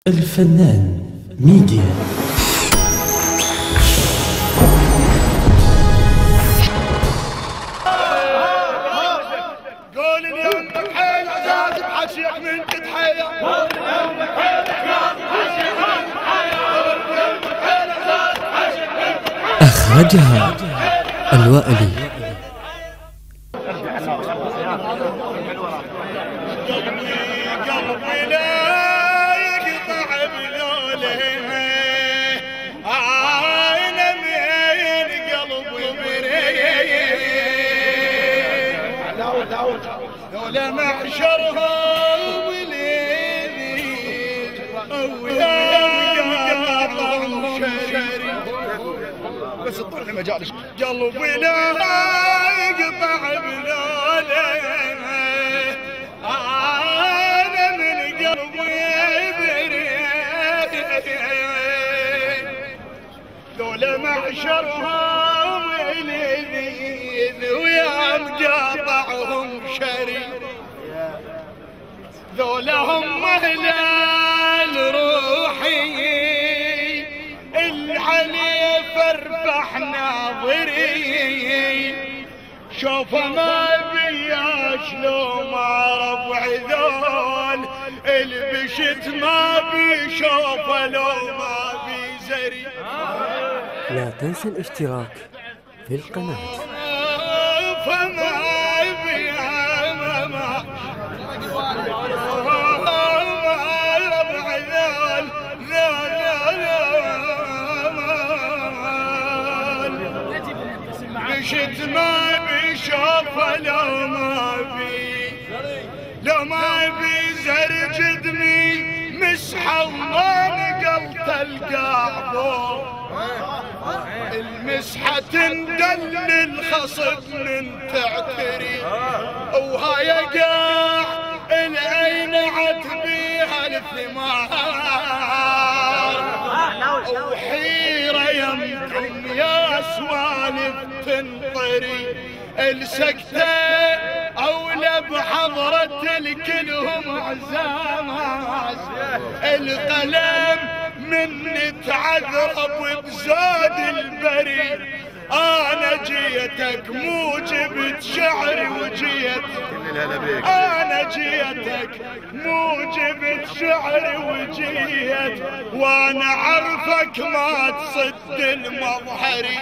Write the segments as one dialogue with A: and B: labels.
A: الفنان ميديا.
B: قول اليوم بحيل عزاز بحشيك من تتحيا.
A: أخرجها الوائلي.
B: قلبي لا يقطع بلوله، أنا من قلبي بريء. لولا محشرهم وليلي وياهم قطعهم شري. بس تطلع مجالس قلبي لا يقطع بلوله، أنا من قلبي بريء. لولا محشرهم وليلي وياهم قطعهم شري. ذولا هم هلال روحي العلي فرفح ناظري. شوف ما بياش لو ما ربعي ذول البشت ما بيشوف لو ما بيزري.
A: لا تنسى الاشتراك في القناة.
B: فما بيا ما ربعي ذول بشت ما بيشوف لو ما بي زر جدمي مسحة وما نقلت القعبور. المسحة تندل الخصب من تعتري وهاي قاع العين عتبيها الثمار. وحيرة يمكن يا سوالف تنطري السكتة أولى بحضرة الكلهم عزامات. القلم من تعذرب بزاد البري. أنا جيتك مو جبت شعري وجيت، أنا جيتك مو جبت شعري وجيت، وأنا عرفك ما تصد المظهري.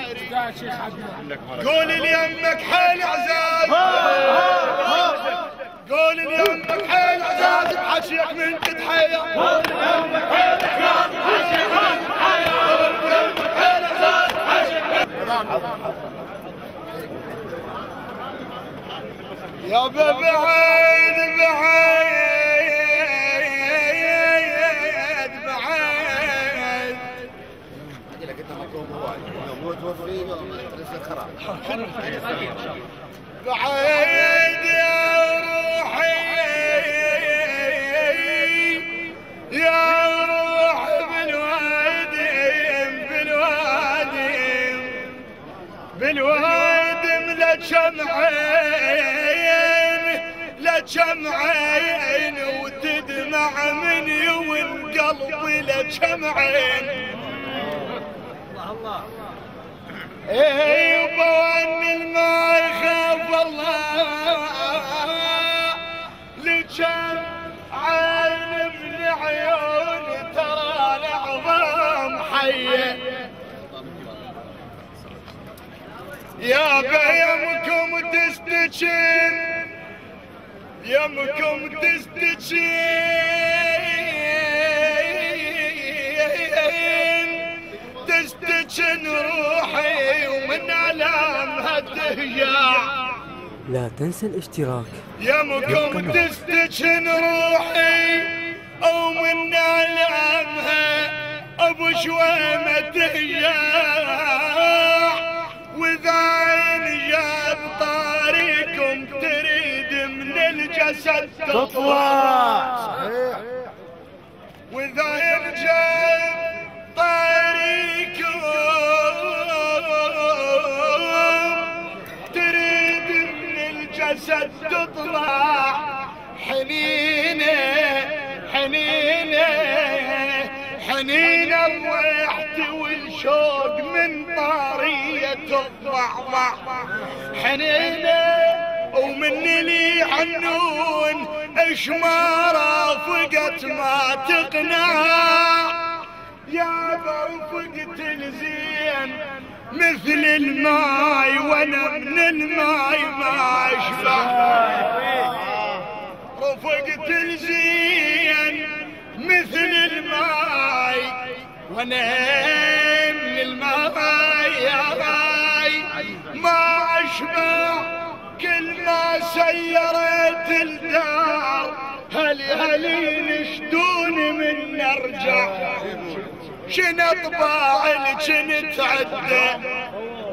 B: قول ليمك حيل عزاز، قول ليمك حيل عزاز بحشيك من تتحيا. يا بعيد بعيد بعيد بعيد يا روحي يا روح بالوادم لجمعين وتدمع مني والقلب لجمعين. الله يبا واني ما يخاف الله لجمعين من عيوني ترى العظام حيه. يا بيمكم تستجين يمكم تستجين روحي ومن ألامها تهيع.
A: لا تنسى الاشتراك.
B: يمكم تستجين روحي ومن ألامها أبو شويمة تهيع. وإذا جاب طاريكم تريد من الجسد تطلع. وإذا جاب طاريكم تريد من الجسد تطلع. حنينة حنينة حنين الريحت والشوق من طارية الضعضع حنينه ومن لي عنون اش ما رافقت ما تقنع يا برفقت الزين مثل الماي وانا من الماي ما اشبع رفقت الزين مثل الماي وانا من الماي يا باي ما اشبع كل ما سيرت الدار هلي نشدوني من نرجع شن اطباع اللي تعدى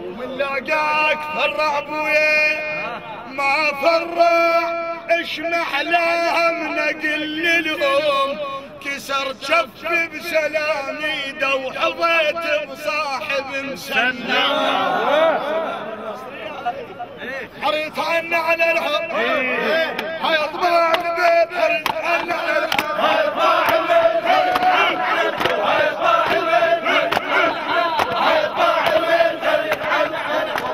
B: ومن لاقاك فرع بويا ما فرع اش محلاها من اقل لهم كسر جفي بسلامي دو حظيت بصاحب مسنى حريت عنه على الحب